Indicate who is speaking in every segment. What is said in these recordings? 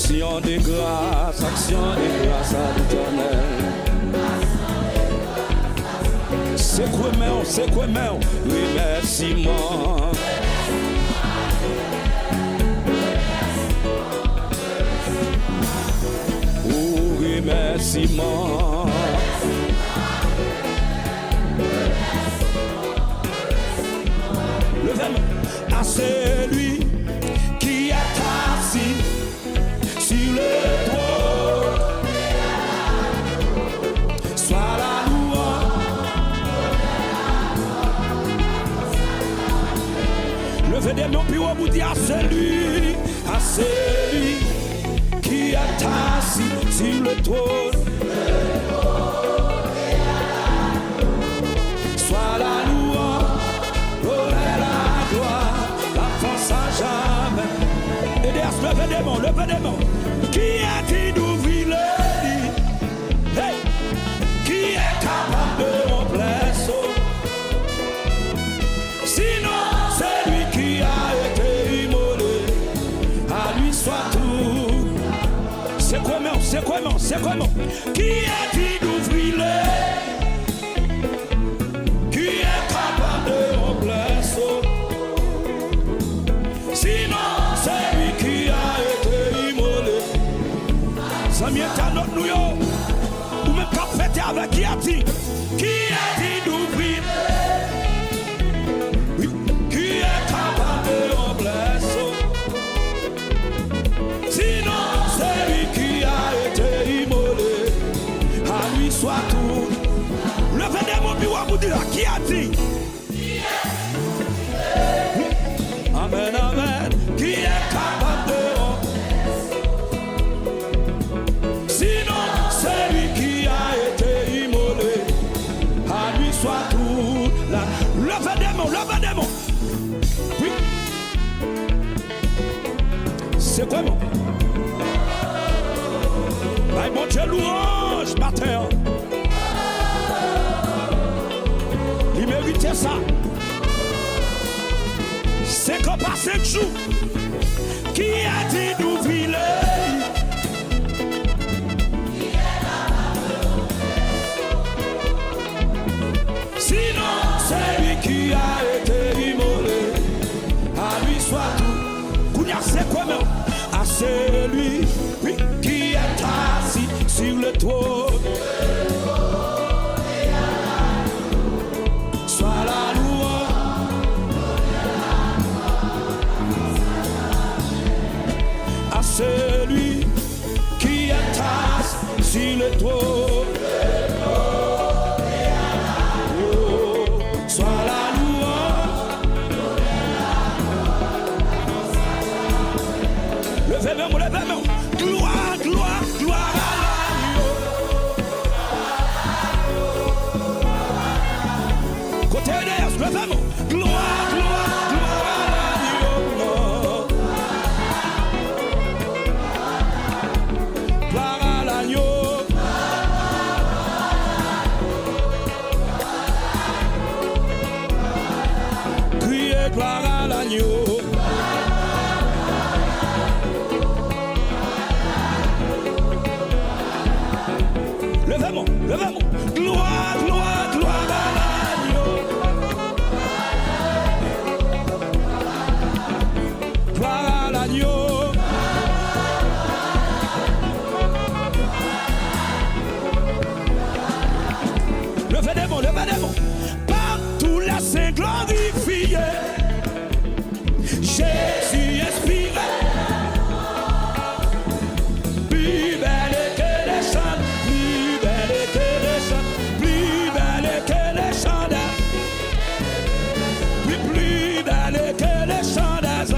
Speaker 1: Action de grâce à l'Éternel. C'est quoi, remerciement. Oh, remerciement. Levez-moi à celui qui est assis sur le trône. Sois la louange. Levez des mains puis on vous dit à celui qui est assis sur le trône. Sois la louange, la gloire, la force à jamais. Et derrière, levez des mains. Qui a-t-il d'ouvrir le lit? Hey! Qui est capable de remplir son? Sinon, c'est lui qui a été immolé. À lui soit tout. C'est comment? Qui a-t-il d'ouvrir le lit? Qui est capable de remplir son? Sinon, c'est lui qui a été immolé. Ça m'y est à notre nous, ou même qu'à fêter avec qui a dit d'ouvrir? Oui, qui est capable de remplir son? Sinon, c'est lui qui a été immolé. À lui soit tout. Levez des mots, puis on vous dira qui a dit? Amen, amen. Qui est capable de remplir? Sinon, c'est lui qui a été immolé. À lui soit tout. Levez des mots. Oui. C'est quoi, mon? Aïe, mon Dieu, louange, matin. Il méritait ça. 5 ans par 5 jours. Qui a dit d'ouvrir l'œil? Sinon, c'est lui qui a été immolé. À lui soit tout. Kounia, c'est quoi, non? À celui qui est assis sur le trône. Sois la louange. À celui qui est assis sur le trône. Oh, sois la louange. Levez-moi. Gloire à l'agneau. Côté d'air, levez-moi. Gloire à l'agneau. Gloire à l'agneau. Criez gloire à l'agneau. Levez-moi. Gloire à l'agneau. Gloire à l'agneau. Levez des mots. Partout les saints glorifiés. Jésus inspiré. Plus belle que les chants. Plus belle que les chants d'âge. Plus belle que les chants d'âge.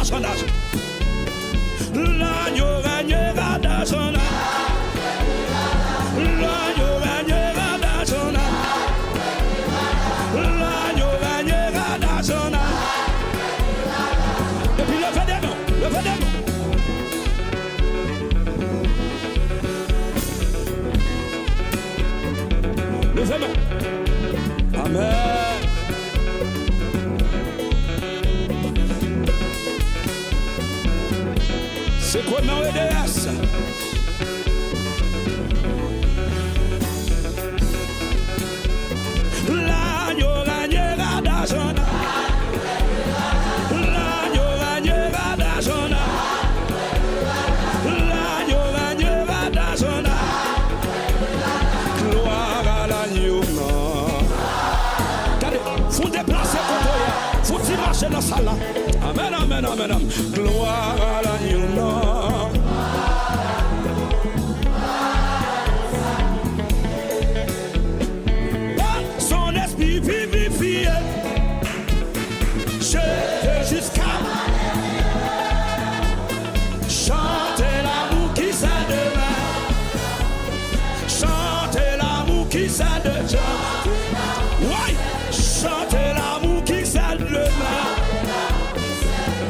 Speaker 1: personnage. L'agneau régnera dans son âme. L'agneau régnera dans son âme. L'agneau régnera dans son âme. Et puis levez des mains, levez des mains. Levez les mains. Amen. C'est quoi mon EDS? L'agneau régnera dans son âme. L'agneau régnera dans son âme. L'agneau régnera dans son âme. Gloire à l'agneau. Attendez, faut déplacer contre eux. Faut y marcher dans la salle. Amen, amen, amen, amen. Gloire à l'agneau. Son esprit vivifié. Jeté jusqu'à chanter l'amour qui s'admire. Chanter l'amour qui s'admire. Oui, chanter l'amour qui s'admire.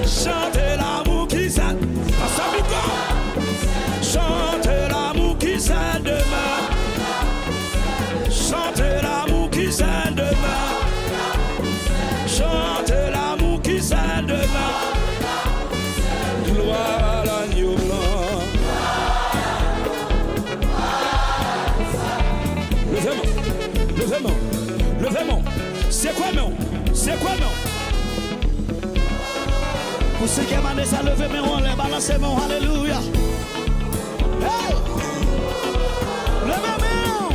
Speaker 1: Chantez l'amour qui s'admire. Chantez l'amour qui s'admire. Chantez l'amour qui s'admire. Chantez l'amour qui s'admire. Gloire à l'agneau blanc. Levez-moi, levez-moi, levez-moi. C'est quoi non? C'est quoi non? Pour ceux qui aiment ça, levez mes mains, les balancez mon alléluia. Hey! Levez mes mains.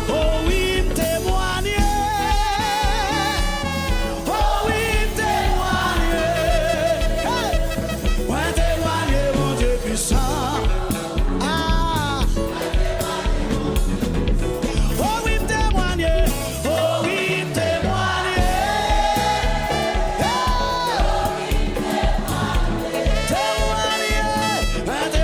Speaker 1: Oh oui, témoignez. Oh oui, témoignez. Hey! Ouais, témoignez, mon Dieu puissant. Ah! Oh oui, témoignez. Oh oui, témoignez. Témoignez.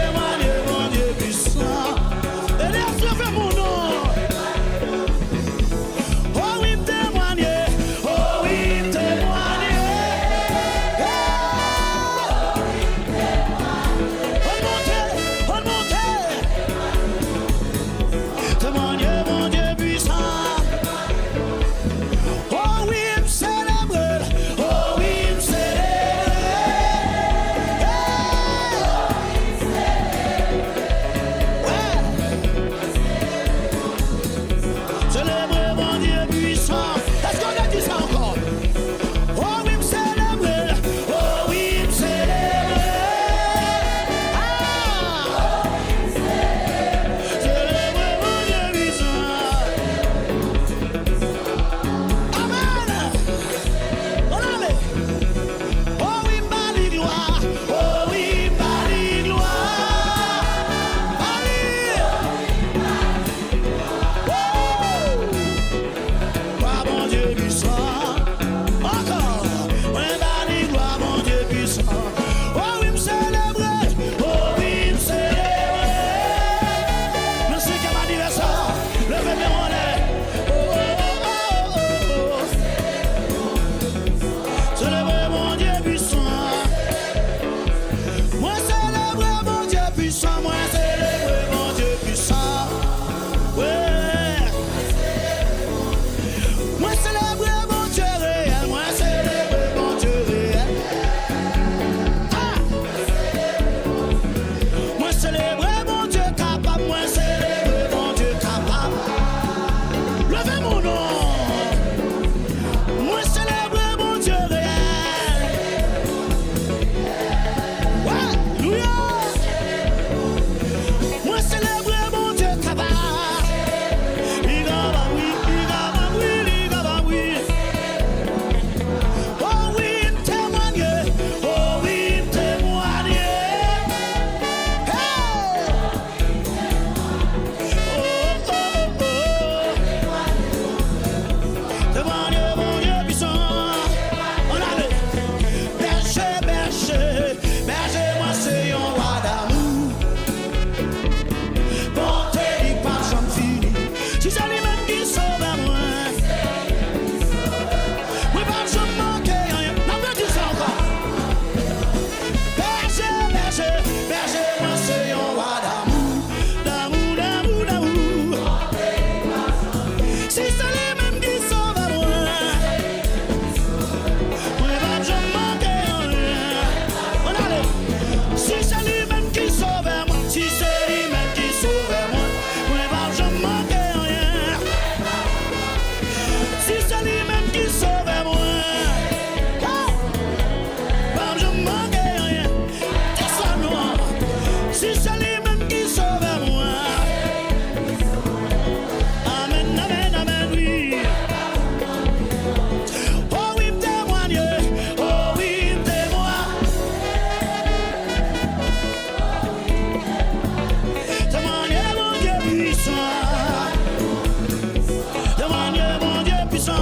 Speaker 1: Mon Dieu puissant.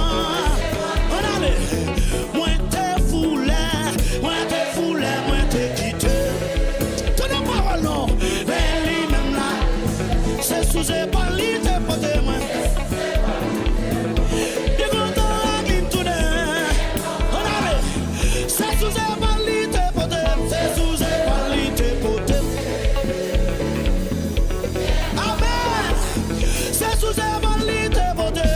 Speaker 1: On allait. Moi t'es foulé, moi t'es quitté. Tout le parole non, mais lui-même là, c'est sous ses balles, t'es poté moi. Des gros qui me tournent. On allait. C'est sous ses balles, t'es poté. C'est sous ses balles, t'es poté. Amen. C'est sous ses balles, t'es poté.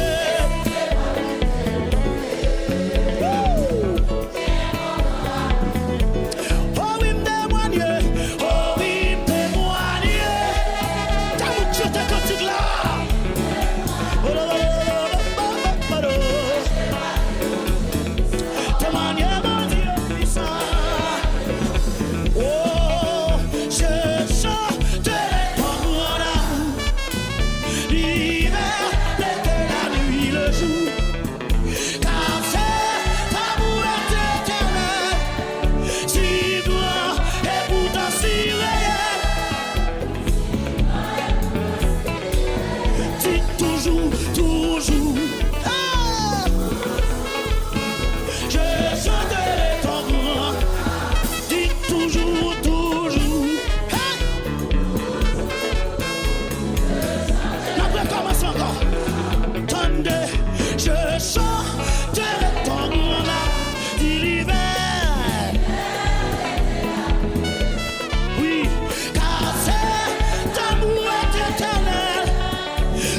Speaker 1: Toujours, ah, je chanterai ton grand, dis toujours, hey. On recommence encore. Tendez, je chanterai ton grand, dis l'hiver. Oui, car c'est ton amour est éternel.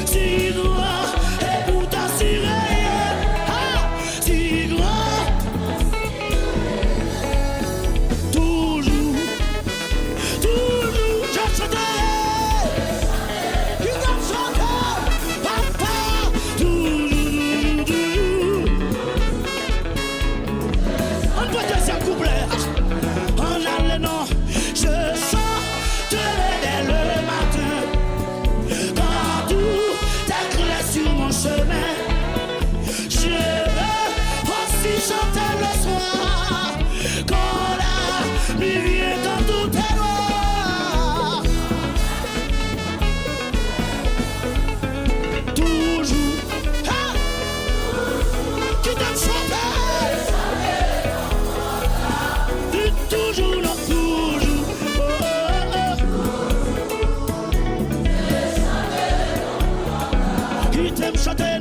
Speaker 1: Si grand et pour t'assurer, si grand, toujours, je chanterai, qui t'aime chanter, papa, toujours. On peut deuxième couplet, en allait non, je chanterai dès le matin, quand tout est clair sur mon chemin. Je veux aussi chanter le soir, quand la nuit vient dans tout est noir. Toujours, ah, qui t'aime chanter, toujours, non, toujours, qui t'aime chanter.